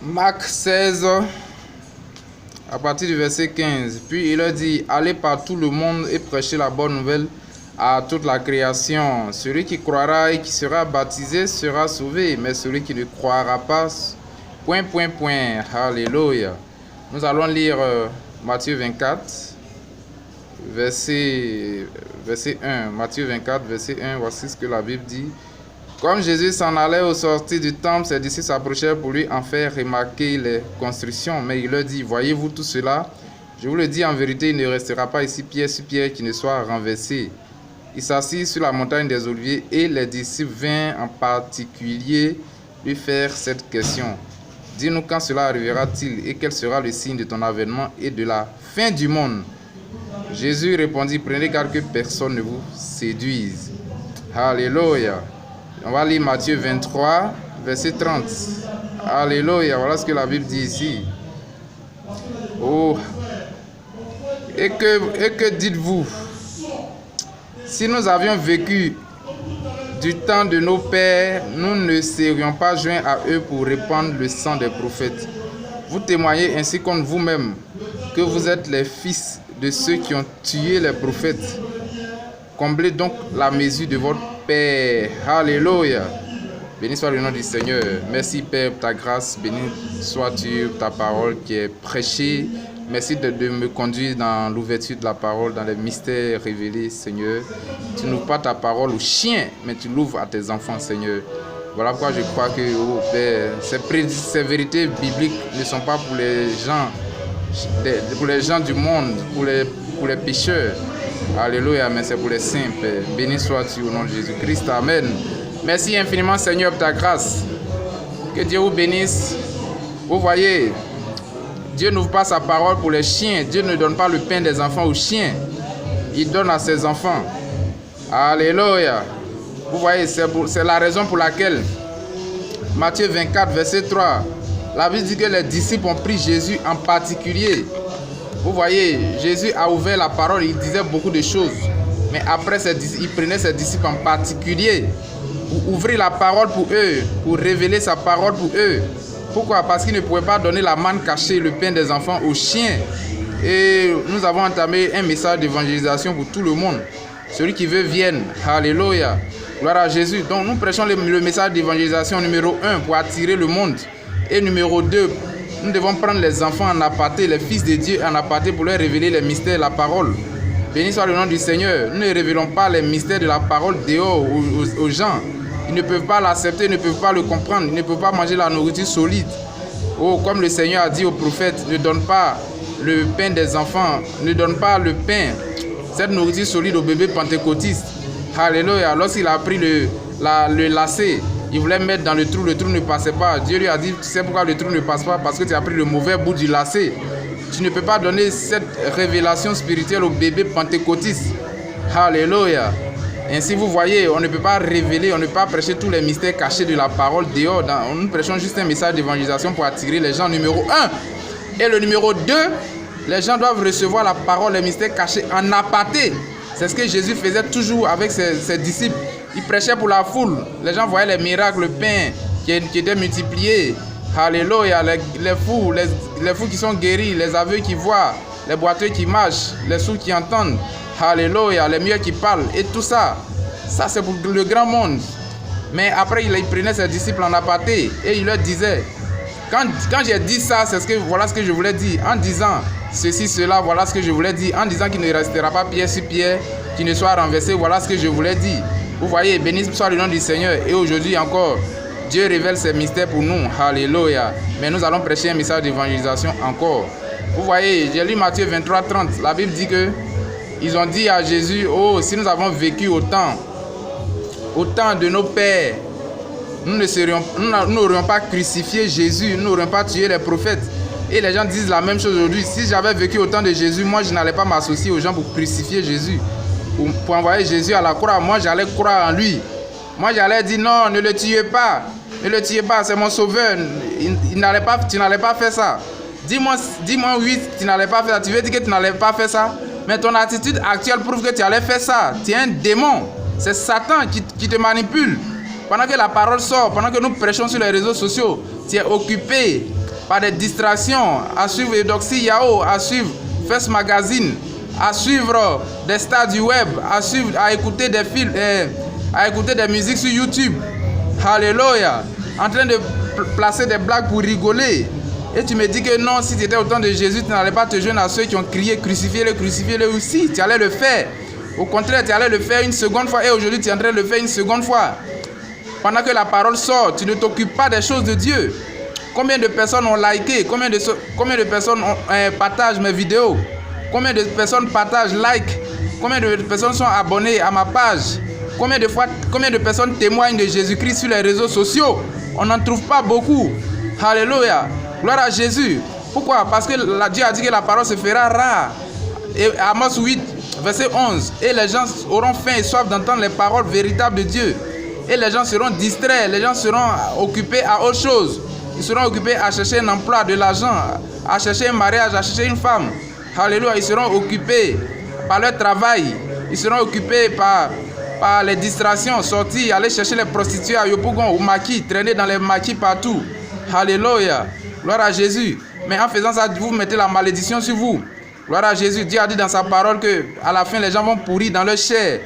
Marc 16, à partir du verset 15. Puis il leur dit, allez par tout le monde et prêchez la bonne nouvelle à toute la création. Celui qui croira et qui sera baptisé sera sauvé, mais celui qui ne croira pas, ... Alléluia. Nous allons lire Matthieu 24, verset 1. Matthieu 24, verset 1, voici ce que la Bible dit. Comme Jésus s'en allait au sortir du temple, ses disciples s'approchèrent pour lui en faire remarquer les constructions. Mais il leur dit, voyez-vous tout cela? Je vous le dis en vérité, il ne restera pas ici pierre sur pierre qui ne soit renversé. Il s'assit sur la montagne des Oliviers et les disciples vinrent en particulier lui faire cette question. Dis-nous quand cela arrivera-t-il et quel sera le signe de ton avènement et de la fin du monde? Jésus répondit, prenez garde que personne ne vous séduise. Alléluia. On va lire Matthieu 23, verset 30. Alléluia. Voilà ce que la Bible dit ici. Oh. Et que dites-vous? Si nous avions vécu du temps de nos pères, nous ne serions pas joints à eux pour répandre le sang des prophètes. Vous témoignez ainsi contre vous-même que vous êtes les fils de ceux qui ont tué les prophètes. Comblez donc la mesure de votre Père. Alléluia. Béni soit le nom du Seigneur. Merci Père pour ta grâce. Béni sois-tu pour ta parole qui est prêchée. Merci de me conduire dans l'ouverture de la parole, dans les mystères révélés, Seigneur. Tu n'ouvres pas ta parole aux chiens, mais tu l'ouvres à tes enfants, Seigneur. Voilà pourquoi je crois que, oh Père, ces vérités bibliques ne sont pas pour les gens du monde, pour les pécheurs. Alléluia, mais c'est pour les saints, Père. Béni sois-tu au nom de Jésus-Christ. Amen. Merci infiniment, Seigneur, pour ta grâce. Que Dieu vous bénisse. Vous voyez, Dieu n'ouvre pas sa parole pour les chiens. Dieu ne donne pas le pain des enfants aux chiens. Il donne à ses enfants. Alléluia. Vous voyez, c'est la raison pour laquelle Matthieu 24, verset 3, la Bible dit que les disciples ont pris Jésus en particulier. Vous voyez, Jésus a ouvert la parole, il disait beaucoup de choses. Mais après, il prenait ses disciples en particulier pour ouvrir la parole pour eux, pour révéler sa parole pour eux. Pourquoi? Parce qu'il ne pouvait pas donner la manne cachée, le pain des enfants aux chiens. Et nous avons entamé un message d'évangélisation pour tout le monde. Celui qui veut vienne. Alléluia. Gloire à Jésus. Donc nous prêchons le message d'évangélisation numéro 1 pour attirer le monde. Et numéro 2, nous devons prendre les enfants en aparté, les fils de Dieu en aparté pour leur révéler les mystères de la parole. Béni soit le nom du Seigneur. Nous ne révélons pas les mystères de la parole dehors aux gens. Ils ne peuvent pas l'accepter, ils ne peuvent pas le comprendre, ils ne peuvent pas manger la nourriture solide. Oh, comme le Seigneur a dit aux prophètes, ne donne pas le pain des enfants, ne donne pas le pain, cette nourriture solide aux bébés pentecôtistes. Alléluia. Lorsqu'il a pris le lacet, il voulait mettre dans le trou ne passait pas. Dieu lui a dit, tu sais pourquoi le trou ne passe pas? Parce que tu as pris le mauvais bout du lacet. Tu ne peux pas donner cette révélation spirituelle aux bébés pentecôtistes. Alléluia. Ainsi, vous voyez, on ne peut pas révéler, on ne peut pas prêcher tous les mystères cachés de la parole dehors. Nous prêchons juste un message d'évangélisation pour attirer les gens, numéro 1. Et le numéro 2, les gens doivent recevoir la parole, les mystères cachés en aparté. C'est ce que Jésus faisait toujours avec ses disciples. Il prêchait pour la foule. Les gens voyaient les miracles, le pain qui était multiplié. Alléluia. Les fous qui sont guéris, les aveugles qui voient, les boiteux qui marchent, les sourds qui entendent. Alléluia, les mieux qui parlent et tout ça. Ça c'est pour le grand monde. Mais après il prenait ses disciples en aparté et il leur disait, quand j'ai dit ça, voilà ce que je voulais dire. En disant ceci, cela, voilà ce que je voulais dire. En disant qu'il ne restera pas pierre sur pierre, qu'il ne soit renversé, voilà ce que je voulais dire. Vous voyez, béni soit le nom du Seigneur. Et aujourd'hui encore, Dieu révèle ses mystères pour nous. Alléluia. Mais nous allons prêcher un message d'évangélisation encore. Vous voyez, j'ai lu Matthieu 23, 30. La Bible dit que ils ont dit à Jésus, oh, si nous avons vécu au temps de nos pères, nous n'aurions pas crucifié Jésus, nous n'aurions pas tué les prophètes. Et les gens disent la même chose aujourd'hui. Si j'avais vécu au temps de Jésus, moi je n'allais pas m'associer aux gens pour crucifier Jésus, pour envoyer Jésus à la croix. Moi j'allais croire en lui. Moi j'allais dire non, ne le tuez pas. Ne le tuez pas, c'est mon sauveur. Tu n'allais pas faire ça. Dis-moi oui, tu n'allais pas faire ça. Tu veux dire que tu n'allais pas faire ça? Mais ton attitude actuelle prouve que tu allais faire ça. Tu es un démon. C'est Satan qui te manipule. Pendant que la parole sort, pendant que nous prêchons sur les réseaux sociaux, tu es occupé par des distractions, à suivre Eudoxie Yahoo, à suivre First Magazine, à suivre des stars du web, à écouter des films, à écouter des musiques sur YouTube. Alléluia. En train de placer des blagues pour rigoler. Et tu me dis que non, si tu étais au temps de Jésus, tu n'allais pas te joindre à ceux qui ont crié crucifiez-le aussi. Tu allais le faire. Au contraire, tu allais le faire une seconde fois. Et aujourd'hui, tu es en train de le faire une seconde fois. Pendant que la parole sort, tu ne t'occupes pas des choses de Dieu. Combien de personnes ont liké? Combien de personnes partagent mes vidéos? Combien de personnes partagent, like? Combien de personnes sont abonnées à ma page? Combien de personnes témoignent de Jésus-Christ sur les réseaux sociaux? On n'en trouve pas beaucoup. Alléluia. Gloire à Jésus. Pourquoi? Parce que Dieu a dit que la parole se fera rare. Et Amos 8, verset 11. Et les gens auront faim et soif d'entendre les paroles véritables de Dieu. Et les gens seront distraits. Les gens seront occupés à autre chose. Ils seront occupés à chercher un emploi, de l'argent, à chercher un mariage, à chercher une femme. Alléluia. Ils seront occupés par leur travail. Ils seront occupés par les distractions, sortir, aller chercher les prostituées à Yopougon, au maquis, traîner dans les maquis partout. Alléluia. Gloire à Jésus. Mais en faisant ça, vous mettez la malédiction sur vous. Gloire à Jésus. Dieu a dit dans sa parole qu'à la fin, les gens vont pourrir dans leur chair.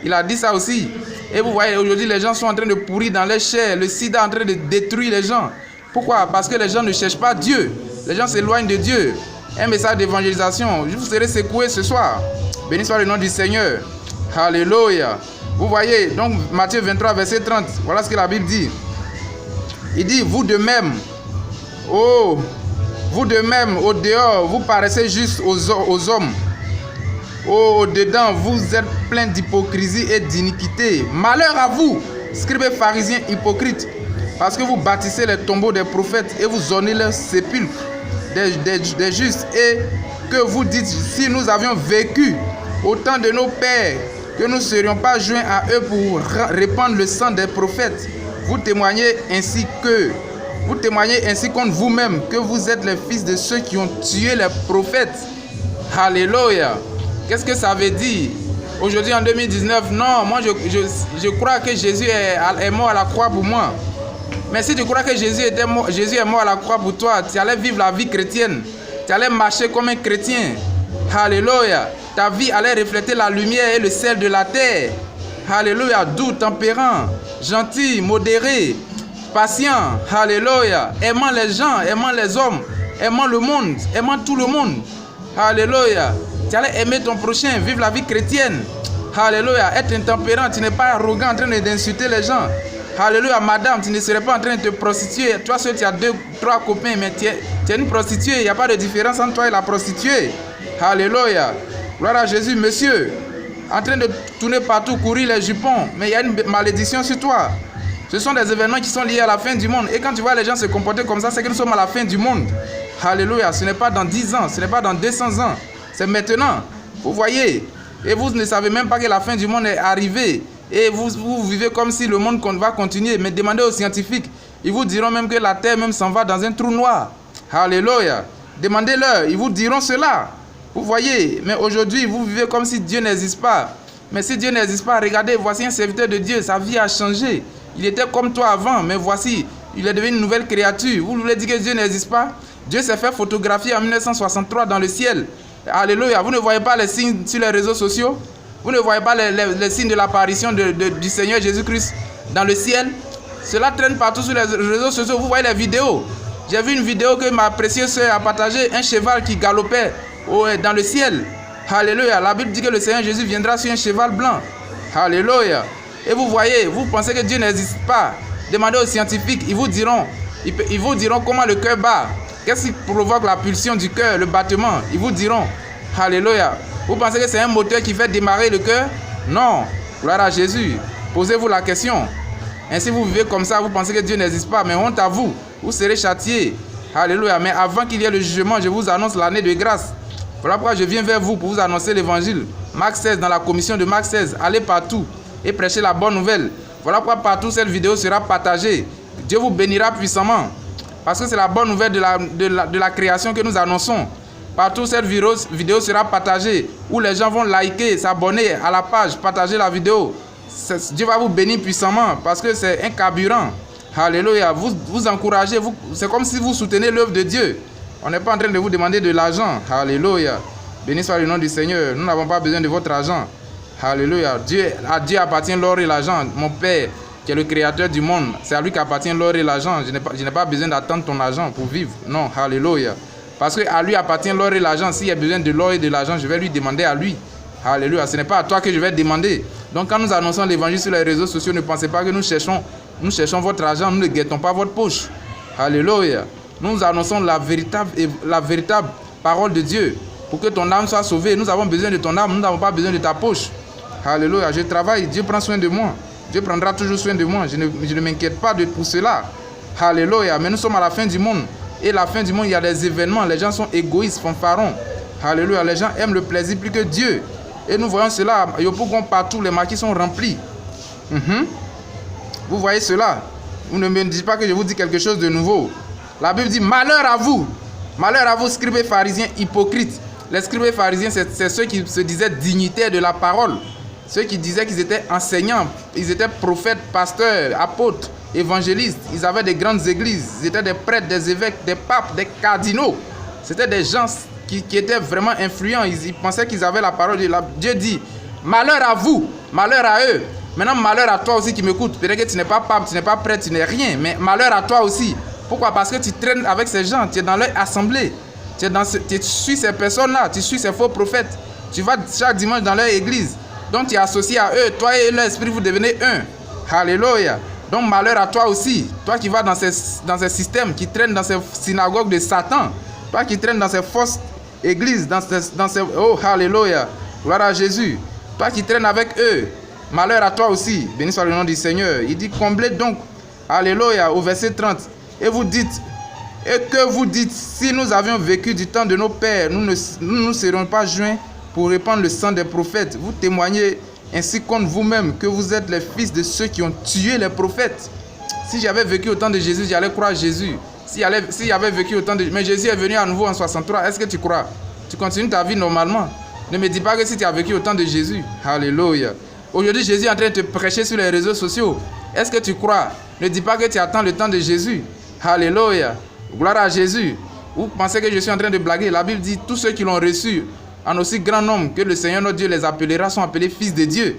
Il a dit ça aussi. Et vous voyez, aujourd'hui, les gens sont en train de pourrir dans leur chair. Le sida est en train de détruire les gens. Pourquoi? Parce que les gens ne cherchent pas Dieu. Les gens s'éloignent de Dieu. Un message d'évangélisation. Je vous serai secoué ce soir. Béni soit le nom du Seigneur. Alléluia. Vous voyez, donc Matthieu 23, verset 30. Voilà ce que la Bible dit. Il dit, vous de même, au dehors, vous paraissez juste aux hommes. Au dedans, vous êtes plein d'hypocrisie et d'iniquité. Malheur à vous, scribes et pharisiens hypocrites, parce que vous bâtissez les tombeaux des prophètes et vous ornez leurs sépulcres des justes, et que vous dites, si nous avions vécu au temps de nos pères, que nous ne serions pas joints à eux pour répandre le sang des prophètes. Vous témoignez ainsi contre vous-même que vous êtes les fils de ceux qui ont tué les prophètes. Alléluia. Qu'est-ce que ça veut dire? Aujourd'hui en 2019, non, moi je crois que Jésus est mort à la croix pour moi. Mais si tu crois que Jésus est mort à la croix pour toi, tu allais vivre la vie chrétienne. Tu allais marcher comme un chrétien. Alléluia. Ta vie allait refléter la lumière et le sel de la terre. Alléluia. Doux, tempérant, gentil, modéré, patient. Alléluia. Aimant les gens, aimant les hommes, aimant le monde, aimant tout le monde. Alléluia. Tu allais aimer ton prochain, vivre la vie chrétienne. Alléluia. Être intempérant, tu n'es pas arrogant en train d'insulter les gens. Alléluia. Madame, tu ne serais pas en train de te prostituer. Toi seul, tu as 2, 3 copains, mais tu es une prostituée. Il n'y a pas de différence entre toi et la prostituée. Alléluia. Gloire à Jésus. Monsieur, en train de tourner partout, courir les jupons, mais il y a une malédiction sur toi. Ce sont des événements qui sont liés à la fin du monde. Et quand tu vois les gens se comporter comme ça, c'est que nous sommes à la fin du monde. Alléluia. Ce n'est pas dans 10 ans, ce n'est pas dans 200 ans. C'est maintenant. Vous voyez. Et vous ne savez même pas que la fin du monde est arrivée. Et vous vivez comme si le monde va continuer. Mais demandez aux scientifiques. Ils vous diront même que la terre même s'en va dans un trou noir. Alléluia. Demandez-leur. Ils vous diront cela. Vous voyez. Mais aujourd'hui, vous vivez comme si Dieu n'existe pas. Mais si Dieu n'existe pas, regardez, voici un serviteur de Dieu. Sa vie a changé. Il était comme toi avant. Mais voici, il est devenu une nouvelle créature. Vous voulez dire que Dieu n'existe pas? Dieu s'est fait photographier en 1963 dans le ciel. Alléluia. Vous ne voyez pas les signes sur les réseaux sociaux? Vous ne voyez pas les signes de l'apparition du Seigneur Jésus-Christ dans le ciel? Cela traîne partout sur les réseaux sociaux. Vous voyez les vidéos. J'ai vu une vidéo que ma précieuse sœur a partagée. Un cheval qui galopait dans le ciel. Alléluia. La Bible dit que le Seigneur Jésus viendra sur un cheval blanc. Alléluia. Et vous voyez, vous pensez que Dieu n'existe pas. Demandez aux scientifiques. Ils vous diront comment le cœur bat. Qu'est-ce qui provoque la pulsion du cœur, le battement? Ils vous diront. Alléluia. Vous pensez que c'est un moteur qui fait démarrer le cœur? Non. Gloire à Jésus. Posez-vous la question. Ainsi vous vivez comme ça, vous pensez que Dieu n'existe pas. Mais honte à vous. Vous serez châtiés. Alléluia. Mais avant qu'il y ait le jugement, je vous annonce l'année de grâce. Voilà pourquoi je viens vers vous pour vous annoncer l'évangile. Marc 16, dans la commission de Marc 16. Allez partout et prêchez la bonne nouvelle. Voilà pourquoi partout cette vidéo sera partagée. Dieu vous bénira puissamment. Parce que c'est la bonne nouvelle de la création que nous annonçons. Partout cette vidéo sera partagée, où les gens vont liker, s'abonner à la page, partager la vidéo. Dieu va vous bénir puissamment parce que c'est un carburant. Alléluia. Vous encouragez, c'est comme si vous soutenez l'œuvre de Dieu. On n'est pas en train de vous demander de l'argent. Alléluia. Béni soit le nom du Seigneur. Nous n'avons pas besoin de votre argent. Alléluia. À Dieu appartient l'or et l'argent. Mon Père, qui est le créateur du monde, c'est à lui qu'appartient l'or et l'argent. Je n'ai pas besoin d'attendre ton argent pour vivre. Non, alléluia. Parce qu'à lui appartient l'or et l'argent. S'il y a besoin de l'or et de l'argent, je vais lui demander à lui. Alléluia. Ce n'est pas à toi que je vais demander. Donc quand nous annonçons l'évangile sur les réseaux sociaux, ne pensez pas que nous cherchons votre argent, nous ne guettons pas votre poche. Alléluia. Nous annonçons la véritable parole de Dieu. Pour que ton âme soit sauvée, nous avons besoin de ton âme, nous n'avons pas besoin de ta poche. Alléluia. Je travaille, Dieu prend soin de moi. Dieu prendra toujours soin de moi. Je ne m'inquiète pas pour cela. Alléluia. Mais nous sommes à la fin du monde. Et la fin du monde, il y a des événements. Les gens sont égoïstes, fanfarons. Alléluia. Les gens aiment le plaisir plus que Dieu. Et nous voyons cela. Yopougon partout, les marquis sont remplis. Vous voyez cela. Vous ne me dites pas que je vous dis quelque chose de nouveau. La Bible dit malheur à vous. Malheur à vous, scribes et pharisiens hypocrites. Les scribes et pharisiens, c'est ceux qui se disaient dignitaires de la parole. Ceux qui disaient qu'ils étaient enseignants. Ils étaient prophètes, pasteurs, apôtres, évangélistes. Ils avaient des grandes églises. Ils étaient des prêtres, des évêques, des papes, des cardinaux. C'était des gens qui étaient vraiment influents. Ils pensaient qu'ils avaient la parole de Dieu. Dieu dit, malheur à vous, malheur à eux. Maintenant, malheur à toi aussi qui m'écoutes. Peut-être que tu n'es pas pape, tu n'es pas prêtre, tu n'es rien. Mais malheur à toi aussi. Pourquoi? Parce que tu traînes avec ces gens. Tu es dans leur assemblée. Tu suis ces personnes-là. Tu suis ces faux prophètes. Tu vas chaque dimanche dans leur église. Donc, tu es associé à eux. Toi et leur esprit, vous devenez un. Alléluia. Donc, malheur à toi aussi. Toi qui vas dans ces systèmes, qui traînes dans ces synagogues de Satan. Toi qui traînes dans ces fausses églises, dans ces... Oh, alléluia. Gloire à Jésus. Toi qui traînes avec eux. Malheur à toi aussi. Béni soit le nom du Seigneur. Il dit, comblez donc. Alléluia. Au verset 30. Et vous dites, si nous avions vécu du temps de nos pères, nous ne serions pas joints pour répandre le sang des prophètes. Vous témoignez ainsi contre vous-même que vous êtes les fils de ceux qui ont tué les prophètes. Si j'avais vécu au temps de Jésus, j'allais croire Jésus. Si j'avais vécu au temps de... Mais Jésus est venu à nouveau en 63. Est-ce que tu crois? Tu continues ta vie normalement. Ne me dis pas que si tu as vécu au temps de Jésus. Alléluia. Aujourd'hui, Jésus est en train de te prêcher sur les réseaux sociaux. Est-ce que tu crois? Ne dis pas que tu attends le temps de Jésus. Alléluia. Gloire à Jésus. Vous pensez que je suis en train de blaguer? La Bible dit, tous ceux qui l'ont reçu en aussi grand nombre que le Seigneur notre Dieu les appellera sont appelés fils de Dieu.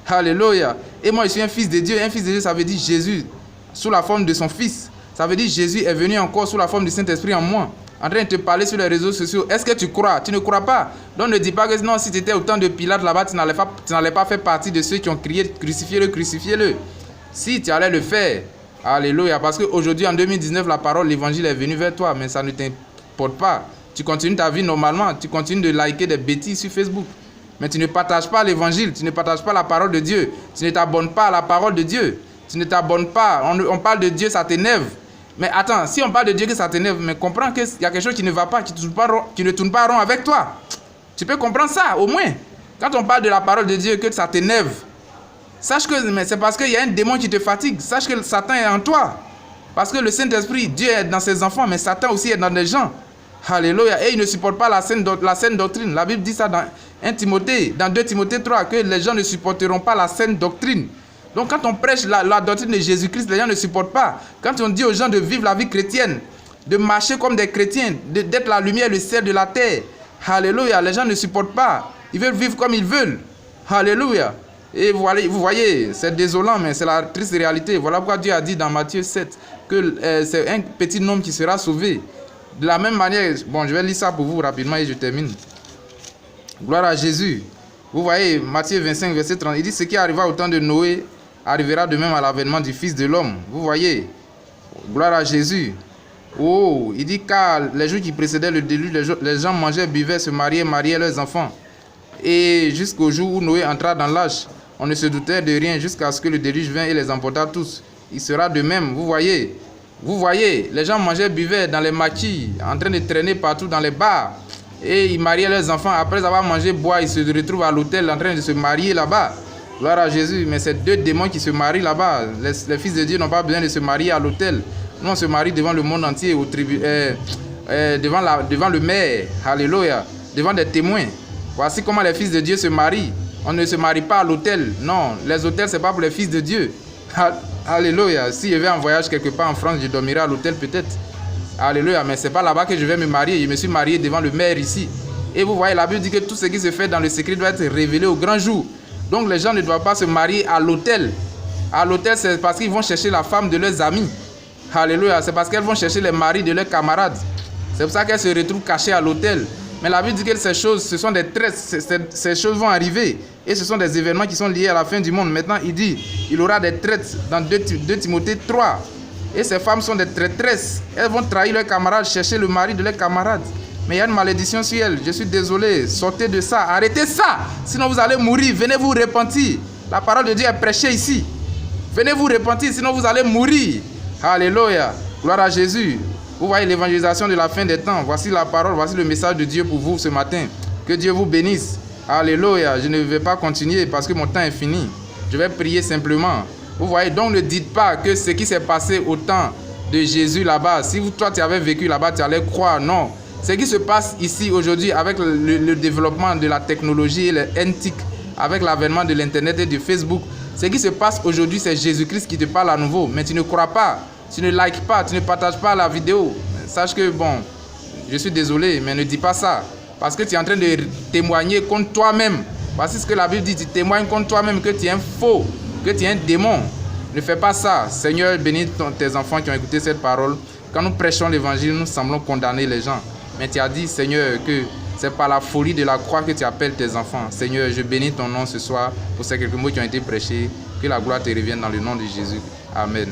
Alléluia. Et moi, je suis un fils de Dieu. Un fils de Dieu, ça veut dire Jésus sous la forme de son fils. Ça veut dire Jésus est venu encore sous la forme du Saint-Esprit en moi, en train de te parler sur les réseaux sociaux. Est-ce que tu crois? Tu ne crois pas? Donc ne dis pas que non, si tu étais au temps de Pilate là-bas, tu n'allais pas faire partie de ceux qui ont crié crucifiez-le, crucifiez-le. Si tu allais le faire. Alléluia. Parce qu'aujourd'hui, en 2019, la parole, l'évangile est venu vers toi, mais ça ne t'importe pas. Tu continues ta vie normalement. Tu continues de liker des bêtises sur Facebook. Mais tu ne partages pas l'évangile. Tu ne partages pas la parole de Dieu. Tu ne t'abonnes pas à la parole de Dieu. Tu ne t'abonnes pas. On parle de Dieu, ça t'énerve. Mais attends, si on parle de Dieu que ça t'énerve, mais comprends qu'il y a quelque chose qui ne va pas, qui ne tourne pas rond avec toi. Tu peux comprendre ça, au moins. Quand on parle de la parole de Dieu, que ça t'énerve. Sache que c'est parce qu'il y a un démon qui te fatigue. Sache que Satan est en toi. Parce que le Saint-Esprit, Dieu est dans ses enfants, mais Satan aussi est dans des gens. Alléluia. Et il ne supporte pas la saine doctrine. La Bible dit ça dans 1 Timothée, dans 2 Timothée 3, que les gens ne supporteront pas la saine doctrine. Donc quand on prêche la doctrine de Jésus-Christ, les gens ne supportent pas. Quand on dit aux gens de vivre la vie chrétienne, de marcher comme des chrétiens, d'être la lumière, le sel de la terre. Alléluia. Les gens ne supportent pas. Ils veulent vivre comme ils veulent. Alléluia. Et vous voyez, c'est désolant, mais c'est la triste réalité. Voilà pourquoi Dieu a dit dans Matthieu 7 que c'est un petit nombre qui sera sauvé. De la même manière, bon, je vais lire ça pour vous rapidement et je termine. Gloire à Jésus. Vous voyez, Matthieu 25, verset 30, il dit, ce qui arriva au temps de Noé arrivera de même à l'avènement du Fils de l'homme. Vous voyez, gloire à Jésus. Oh, il dit, car les jours qui précédaient le déluge, les gens mangeaient, buvaient, se mariaient leurs enfants. Et jusqu'au jour où Noé entra dans l'âge, on ne se doutait de rien jusqu'à ce que le déluge vint et les emporta tous. Il sera de même, vous voyez. Vous voyez, les gens mangeaient, buvaient dans les maquis, en train de traîner partout dans les bars. Et ils mariaient leurs enfants. Après avoir mangé, boire, ils se retrouvent à l'hôtel en train de se marier là-bas. Gloire à Jésus. Mais c'est deux démons qui se marient là-bas. Les fils de Dieu n'ont pas besoin de se marier à l'hôtel. Nous, on se marie devant le monde entier, devant le maire. Alléluia. Devant des témoins. Voici comment les fils de Dieu se marient. On ne se marie pas à l'hôtel. Non, les hôtels, ce n'est pas pour les fils de Dieu. Alléluia. Si je vais en voyage quelque part en France, je dormirai à l'hôtel peut-être. Alléluia. Mais ce n'est pas là-bas que je vais me marier. Je me suis marié devant le maire ici. Et vous voyez, la Bible dit que tout ce qui se fait dans le secret doit être révélé au grand jour. Donc les gens ne doivent pas se marier à l'hôtel. À l'hôtel, c'est parce qu'ils vont chercher la femme de leurs amis. Alléluia. C'est parce qu'elles vont chercher les maris de leurs camarades. C'est pour ça qu'elles se retrouvent cachées à l'hôtel. Mais la Bible dit que ces choses, ce sont des traits, ces choses vont arriver. Et ce sont des événements qui sont liés à la fin du monde. Maintenant, il dit, il aura des traites dans 2 Timothée 3. Et ces femmes sont des traîtresses. Elles vont trahir leurs camarades, chercher le mari de leurs camarades. Mais il y a une malédiction sur elles. Je suis désolé. Sortez de ça. Arrêtez ça. Sinon vous allez mourir. Venez vous repentir. La parole de Dieu est prêchée ici. Venez vous repentir, sinon vous allez mourir. Alléluia. Gloire à Jésus. Vous voyez l'évangélisation de la fin des temps. Voici la parole, voici le message de Dieu pour vous ce matin. Que Dieu vous bénisse. Alléluia. Je ne vais pas continuer parce que mon temps est fini. Je vais prier simplement. Vous voyez, donc ne dites pas que ce qui s'est passé au temps de Jésus là-bas, si toi tu avais vécu là-bas, tu allais croire. Non. Ce qui se passe ici aujourd'hui avec le développement de la technologie et l'éthique, avec l'avènement de l'Internet et de Facebook, ce qui se passe aujourd'hui, c'est Jésus-Christ qui te parle à nouveau. Mais tu ne crois pas. Tu ne likes pas, tu ne partages pas la vidéo. Sache que, bon, je suis désolé, mais ne dis pas ça. Parce que tu es en train de témoigner contre toi-même. Voici ce que la Bible dit, tu témoignes contre toi-même que tu es un faux, que tu es un démon. Ne fais pas ça. Seigneur, bénis tes enfants qui ont écouté cette parole. Quand nous prêchons l'évangile, nous semblons condamner les gens. Mais tu as dit, Seigneur, que c'est par la folie de la croix que tu appelles tes enfants. Seigneur, je bénis ton nom ce soir pour ces quelques mots qui ont été prêchés. Que la gloire te revienne dans le nom de Jésus. Amen.